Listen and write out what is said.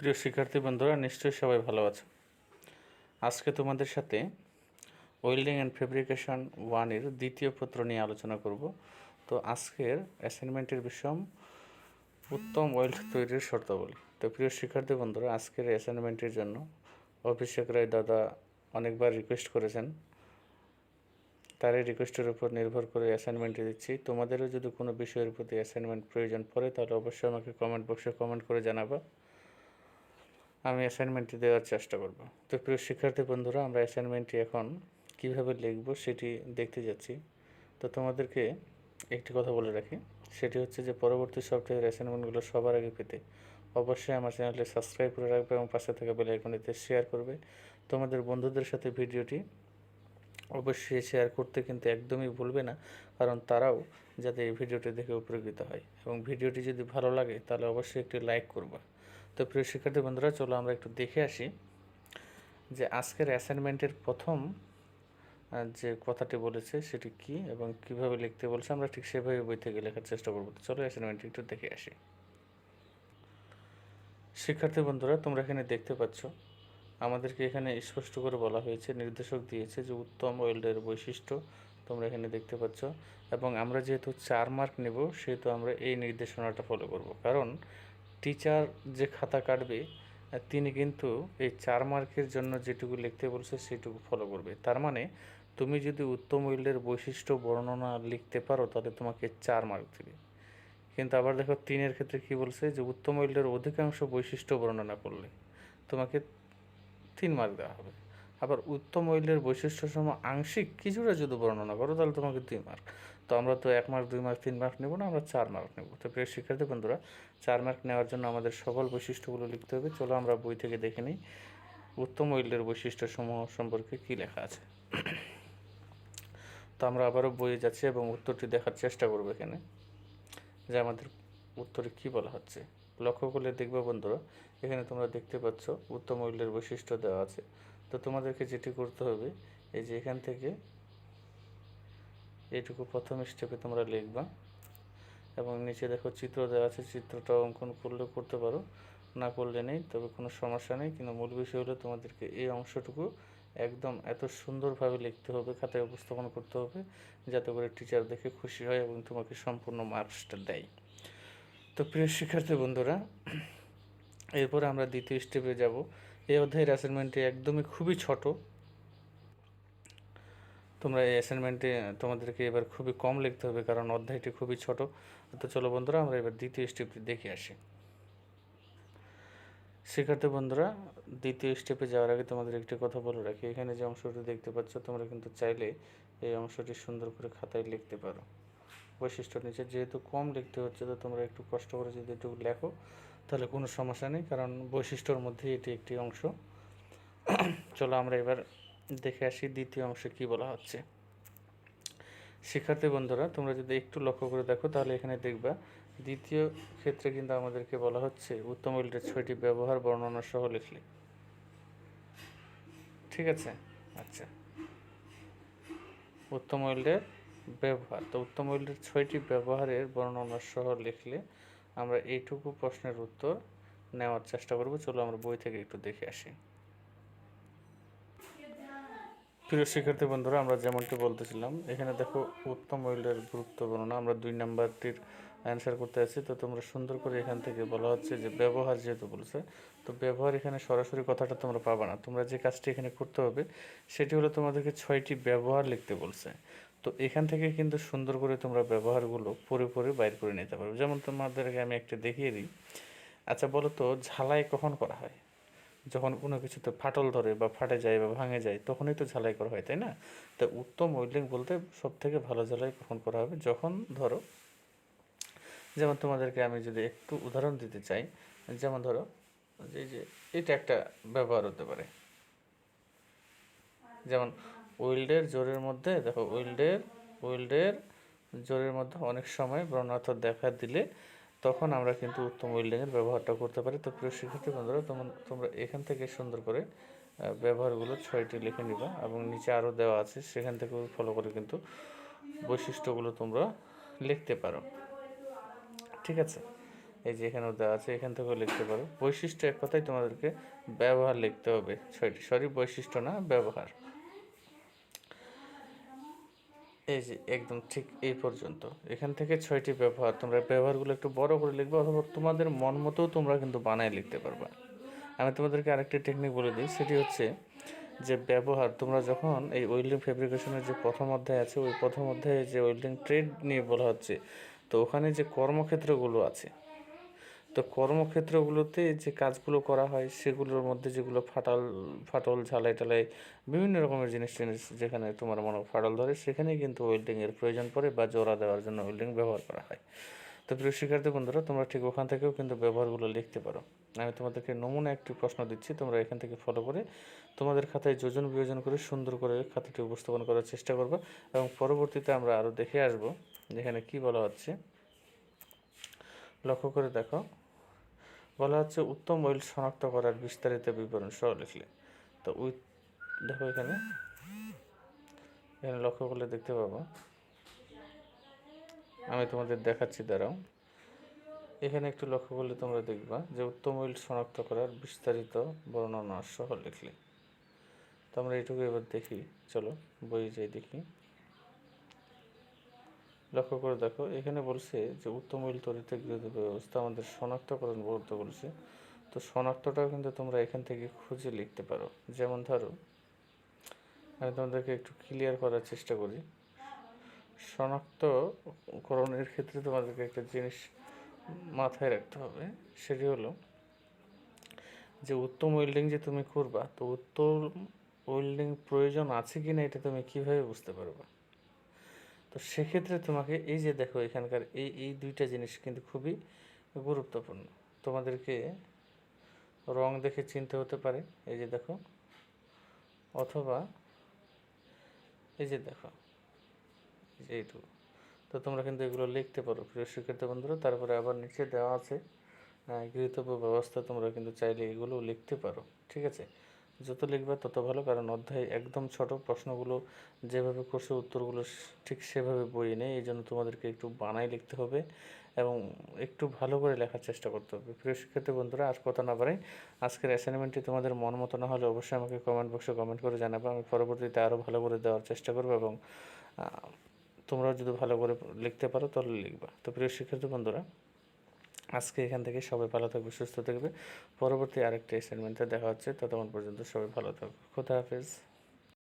প্রিয় শিক্ষার্থী বন্ধুরা, নিশ্চয়ই সবাই ভালো আছে। আজকে তোমাদের সাথে ওয়েল্ডিং অ্যান্ড ফেব্রিকেশন 1-এর দ্বিতীয় পত্র নিয়ে আলোচনা করব। তো আজকের অ্যাসাইনমেন্টের বিষয় উত্তম ওয়েল্ড তৈরির শর্তাবলী। তো প্রিয় শিক্ষার্থী বন্ধুরা, আজকের অ্যাসাইনমেন্টের জন্য অভিষেক রায় দাদা অনেকবার রিকোয়েস্ট করেছেন। তার এই রিকোয়েস্টের উপর নির্ভর করে অ্যাসাইনমেন্টটি দিচ্ছি। তোমাদেরও যদি কোনো বিষয়ের প্রতি অ্যাসাইনমেন্ট প্রয়োজন পড়ে তাহলে অবশ্যই আমাকে কমেন্ট বক্সে কমেন্ট করে জানাবা, আমি অ্যাসাইনমেন্টটি দেওয়ার চেষ্টা করব। তো প্রিয় শিক্ষার্থী বন্ধুরা, আমরা অ্যাসাইনমেন্টটি এখন কিভাবে লিখব সেটি দেখতে যাচ্ছি। তো তোমাদেরকে একটি কথা বলে রাখি, সেটি হচ্ছে যে পরবর্তী সপ্তাহের অ্যাসাইনমেন্টগুলো সবার আগে পেতে অবশ্যই আমার চ্যানেলটি সাবস্ক্রাইব করে রাখবে এবং পাশে থাকা বেল আইকনটিতে শেয়ার করবে। তোমাদের বন্ধুদের সাথে ভিডিওটি অবশ্যই শেয়ার করতে কিন্তু একদমই ভুলবে না, কারণ তারাও যাতে এই ভিডিওটি দেখে উপকৃত হয়, এবং ভিডিওটি যদি ভালো লাগে তাহলে অবশ্যই একটি লাইক করবে। তো প্রিয় শিক্ষার্থী বন্ধুরা, চলো আমরা একটু দেখে আসি যে আজকের অ্যাসাইনমেন্টের প্রথম যে কথাটি বলেছে সেটি কি এবং কিভাবে লিখতে বলছে। আমরা ঠিক সেভাবে বই থেকে লেখার চেষ্টা করব। তো চলো অ্যাসাইনমেন্টটি একটু দেখে আসি। শিক্ষার্থী বন্ধুরা, তোমরা এখানে দেখতে পাচ্ছ আমাদেরকে এখানে স্পষ্ট করে বলা হয়েছে, নির্দেশক দিয়েছে যে উত্তম ওয়েল্ডের বৈশিষ্ট্য তোমরা এখানে দেখতে পাচ্ছ। এবং আমরা যেহেতু 4 মার্ক নেব সেহেতু আমরা এই নির্দেশনাটা ফলো করব, কারণ টিচার যে খাতা কাটবে তিনি কিন্তু এই 4 মার্কের জন্য যেটুকু লিখতে বলছে সেটুকু ফলো করবে। তার মানে তুমি যদি উত্তম ওয়েল্ডের বৈশিষ্ট্য বর্ণনা লিখতে পারো তাহলে তোমাকে 4 মার্ক দেবে। কিন্তু আবার দেখো 3-এর ক্ষেত্রে কী বলছে, যে উত্তম ওয়েল্ডের অধিকাংশ বৈশিষ্ট্য বর্ণনা করলে তোমাকে 3 মার্ক দেওয়া হবে। আবার উত্তম ওয়েল্ডের বৈশিষ্ট্যসমূহ আংশিক কিছুটা যদি বর্ণনা করো তাহলে তোমাকে 2 মার্ক। তো আমরা তো 1 মার্ক 2 মার্ক 3 মার্ক নেব না, আমরা 4 মার্ক নেব। তো প্রিয় শিক্ষার্থী বন্ধুরা, 4 মার্ক নেওয়ার জন্য আমাদের সকল বৈশিষ্ট্যগুলো লিখতে হবে। চলো আমরা বই থেকে দেখে নিই উত্তম ওয়েল্ডের বৈশিষ্ট্যসমূহ সম্পর্কে কী লেখা আছে। তো আমরা আবারও বইয়ে যাচ্ছি এবং উত্তরটি দেখার চেষ্টা করবো এখানে যে আমাদের উত্তরে কী বলা হচ্ছে। লক্ষ্য করলে দেখবে বন্ধুরা, এখানে তোমরা দেখতে পাচ্ছ উত্তম ওয়েল্ডের বৈশিষ্ট্য দেওয়া আছে। তো তোমাদেরকে যেটি করতে হবে, এই যে এখান থেকে এইটুকু প্রথম স্টেপে তোমরা লিখবা এবং নিচে দেখো চিত্র দেওয়া আছে, চিত্রটা অঙ্কন করলেও করতে পারো, না করলে নেই, তবে কোনো সমস্যা নেই। কিন্তু মূল বিষয় হলো তোমাদেরকে এই অংশটুকু একদম এত সুন্দরভাবে লিখতে হবে, খাতায় উপস্থাপন করতে হবে, যাতে করে টিচার দেখে খুশি হয় এবং তোমাকে সম্পূর্ণ মার্কসটা দেয়। তো প্রিয় শিক্ষার্থী বন্ধুরা, এরপরে আমরা দ্বিতীয় স্টেপে যাব। এই অধ্যায়ের অ্যাসাইনমেন্টটি একদমই খুবই ছোট, তোমরা এই অ্যাসাইনমেন্টে তোমাদেরকে এবার খুবই কম লিখতে হবে কারণ অধ্যায়টি খুবই ছোট। তো চলো বন্ধুরা, আমরা এবার দ্বিতীয় স্টেপটি দেখে আসি। শিক্ষার্থী বন্ধুরা, দ্বিতীয় স্টেপে যাওয়ার আগে তোমাদের একটি কথা বলে রাখি, এখানে যে অংশটি দেখতে পাচ্ছ তোমরা কিন্তু চাইলে এই অংশটি সুন্দর করে খাতায় লিখতে পারো। বৈশিষ্ট্য নিচে যেহেতু কম লিখতে হচ্ছে, তো তোমরা একটু কষ্ট করে যদি একটু লেখো তাহলে কোনো সমস্যা নেই, কারণ বৈশিষ্ট্যর মধ্যে এটি একটি অংশ। চলো আমরা এবার দেখে আসি দ্বিতীয় অংশে কী বলা হচ্ছে। শিক্ষার্থী বন্ধুরা, তোমরা যদি একটু লক্ষ্য করে দেখো তাহলে এখানে দেখবা দ্বিতীয় ক্ষেত্রে কিন্তু আমাদেরকে বলা হচ্ছে উত্তম ওয়েল্ডের 6টি ব্যবহার বর্ণনা সহ লিখলে। ঠিক আছে, আচ্ছা, উত্তম ওয়েল্ডের ব্যবহার, তো উত্তম ওয়েল্ডের 6টি ব্যবহারের বর্ণনা সহ লিখলে আমরা এইটুকু প্রশ্নের উত্তর নেওয়ার চেষ্টা করব। চলো আমরা বই থেকে একটু দেখে আসি। প্রিয় শিক্ষার্থী বন্ধুরা, আমরা যেমনটি বলতেছিলাম, এখানে দেখো উত্তম ওয়েল্ডের গুরুত্ব বর্ণনা, আমরা 2 নাম্বারটির অ্যান্সার করতে আছি। তো তোমরা সুন্দর করে এখান থেকে বলা হচ্ছে যে ব্যবহার যেহেতু বলছে, তো ব্যবহার এখানে সরাসরি কথাটা তোমরা পাবা না। তোমরা যে কাজটি এখানে করতে হবে সেটি হলো তোমাদেরকে 6টি ব্যবহার লিখতে বলছে। তো এখান থেকে কিন্তু সুন্দর করে তোমরা ব্যবহারগুলো পরে পরে বাইর করে নিতে পারবে। যেমন তোমাদেরকে আমি একটা দেখিয়ে দিই। আচ্ছা বলো তো, ঝালাই কখন করা হয়? যখন কোনো কিছুতে ফাটল ধরে বা ফাটে যায় বা ভাঙে যায় তখনই তো ঝালাই করা হয়, তাই না? তো উত্তম ওয়েল্ডিং বলতে সব থেকে ভালো ঝালাই কখন করা হবে, যখন ধরো, যেমন তোমাদেরকে আমি যদি একটু উদাহরণ দিতে চাই, যেমন ধরো যে এটা একটা ব্যবহার হতে পারে, যেমন ওয়েল্ডের জোরের মধ্যে দেখো, ওয়েল্ডের জোরের মধ্যে অনেক সময় ব্রণার্থ দেখা দিলে তখন আমরা কিন্তু উত্তম ওয়েল্ডিংয়ের ব্যবহারটা করতে পারি। তো প্রিয় শিক্ষার্থী বন্ধুরা, তোমরা এখান থেকে সুন্দর করে ব্যবহারগুলো 6টি লিখে নিবা এবং নিচে আরও দেওয়া আছে সেখান থেকে ফলো করে কিন্তু বৈশিষ্ট্যগুলো তোমরা লিখতে পারো। ঠিক আছে, এই যে এখানেও দেওয়া আছে, এখান থেকেও লিখতে পারো। বৈশিষ্ট্য এক কথায় তোমাদেরকে ব্যবহার লিখতে হবে 6টি, সরি বৈশিষ্ট্য না, ব্যবহার। এই যে একদম ঠিক এই পর্যন্ত, এখান থেকে 6টি ব্যবহার, তোমরা ব্যবহারগুলো একটু বড় করে লিখবে, অথবা তোমাদের মন মতো তোমরা কিন্তু বানায় লিখতে পারবা। আমি তোমাদেরকে আরেকটি টেকনিক বলে দিই, সেটি হচ্ছে যে ব্যবহার, তোমরা যখন এই ওয়েল্ডিং ফেব্রিকেশনের যে প্রথম অধ্যায় আছে, ওই প্রথম অধ্যায়ে যে ওয়েল্ডিং ট্রেড নিয়ে বলা হচ্ছে, তো ওখানে যে কর্মক্ষেত্রগুলো আছে, তো কর্মক্ষেত্রগুলোতে যে কাজগুলো করা হয় সেগুলোর মধ্যে যেগুলো ফাটল ঝালাই টালাই বিভিন্ন রকমের জিনিস যেখানে তোমার মনে ফাটল ধরে, সেখানেই কিন্তু ওয়েল্ডিংয়ের প্রয়োজন পড়ে বা জোড়া দেওয়ার জন্য ওয়েল্ডিং ব্যবহার করা হয়। তো প্রিয় শিক্ষার্থী বন্ধুরা, তোমরা ঠিক ওখান থেকেও কিন্তু ব্যবহারগুলো লিখতে পারো। আমি তোমাদেরকে নমুনা একটি প্রশ্ন দিচ্ছি, তোমরা এখান থেকে ফলো করে তোমাদের খাতায় যোজন বিয়োজন করে সুন্দর করে খাতাটি উপস্থাপন করার চেষ্টা করবে, এবং পরবর্তীতে আমরা আরও দেখে আসব যেখানে কি বলা হচ্ছে। লক্ষ্য করে দেখো, বলা হচ্ছে উত্তম ওয়েল্ড শনাক্ত করার বিস্তারিত বিবরণ সহ লিখলে। তো দেখো এখানে লক্ষ্য করলে দেখতে পাবো, আমি তোমাদের দেখাচ্ছি, দাঁড়াও। এখানে একটু লক্ষ্য করলে তোমরা দেখবা যে উত্তম ওয়েল্ড শনাক্ত করার বিস্তারিত বর্ণনা সহ লিখলে। তো আমরা এইটুকু এবার দেখি, চলো বই যাই দেখি। লক্ষ্য করে দেখো, এখানে বলছে যে উত্তম ওয়েল্ড তৈরিতে গৃহীত ব্যবস্থা আমাদের শনাক্তকরণ বলতে বলছে। তো শনাক্তটাও কিন্তু তোমরা এখান থেকে খুঁজে লিখতে পারো। যেমন ধরো, আমি তোমাদেরকে একটু ক্লিয়ার করার চেষ্টা করি। শনাক্তকরণের ক্ষেত্রে তোমাদেরকে একটা জিনিস মাথায় রাখতে হবে, সেটি হলো যে উত্তম ওয়েল্ডিং যে তুমি করবা, তো উত্তম ওয়েল্ডিং প্রয়োজন আছে কি না এটা তুমি কীভাবে বুঝতে পারবা। তো সেক্ষেত্রে তোমাকে এই যে দেখো এখানকার এই দুইটা জিনিস কিন্তু খুবই গুরুত্বপূর্ণ। তোমাদেরকে রং দেখে চিনতে হতে পারে, এই যে দেখো, অথবা এই যে দেখো, এই যে এইটুকু। তো তোমরা কিন্তু এগুলো লিখতে পারো প্রিয় শিক্ষার্থী বন্ধুরা। তারপরে আবার নিচে দেওয়া আছে গৃহীতব্য ব্যবস্থা, তোমরা কিন্তু চাইলে এগুলো লিখতে পারো, ঠিক আছে। যত লিখবে তত ভালো, কারণ অধ্যায় একদম ছোট, প্রশ্নগুলো যেভাবে করছে উত্তরগুলো ঠিক সেভাবে বইয়ে নেই, এই জন্য তোমাদেরকে একটু বানাই লিখতে হবে এবং একটু ভালো করে লেখার চেষ্টা করতে হবে। প্রিয় শিক্ষার্থী বন্ধুরা, আর কথা না বাড়াই, আজকের অ্যাসাইনমেন্টটি তোমাদের মন মতো না হলে অবশ্যই আমাকে কমেন্ট বক্সে কমেন্ট করে জানাবো। আমি পরবর্তীতে আরও ভালো করে দেওয়ার চেষ্টা করবো, এবং তোমরাও যদি ভালো করে লিখতে পারো তাহলে লিখবা। তো প্রিয় শিক্ষার্থী বন্ধুরা, আজকে এখান থেকে সবাই ভালো থাকবে, সুস্থ থাকবে। পরবর্তী আরেকটা অ্যাসাইনমেন্টে দেখা হচ্ছে, ততক্ষণ পর্যন্ত সবাই ভালো থাকবে। খোদা হাফেজ।